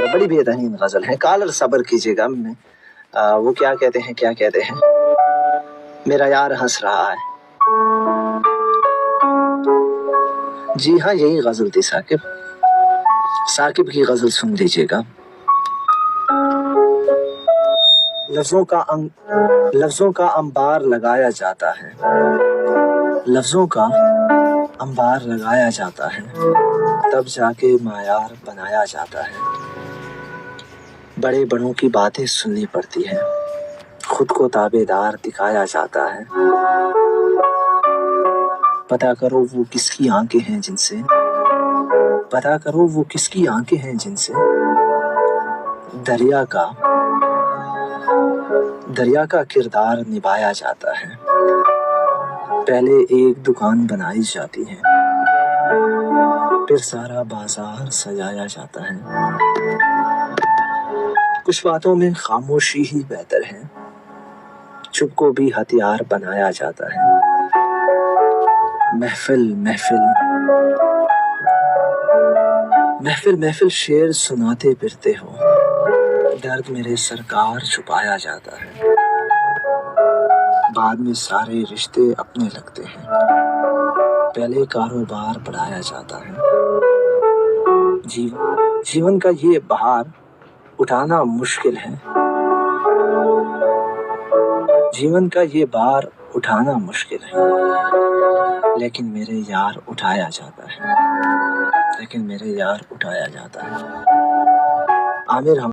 बड़ी बेहतरीन गजल है। कॉलर सब्र कीजिएगा में वो क्या कहते हैं मेरा यार हंस रहा है। जी हाँ, यही गजल थी साकिब की गजल सुन लीजिएगा। लफ्जों का अंबार लगाया जाता है, लफ्जों का अंबार लगाया जाता है, तब जाके मायार बनाया जाता है। बड़े बड़ों की बातें सुननी पड़ती है, खुद को ताबेदार दिखाया जाता है। पता करो वो किसकी आंखें हैं जिनसे, पता करो वो किसकी आंखें हैं जिनसे दरिया का किरदार निभाया जाता है। पहले एक दुकान बनाई जाती है, फिर सारा बाजार सजाया जाता है। कुछ बातों में खामोशी ही बेहतर है, चुप को भी हथियार बनाया जाता है। महफिल महफिल शेर सुनाते फिरते हो, दर्द मेरे सरकार छुपाया जाता है। बाद में सारे रिश्ते अपने लगते हैं, पहले कारोबार बढ़ाया जाता है। जीवन का ये बहार उठाना मुश्किल है, जीवन का ये बार उठाना मुश्किल है, लेकिन मेरे यार उठाया जाता है, लेकिन मेरे यार उठाया जाता है। आमिर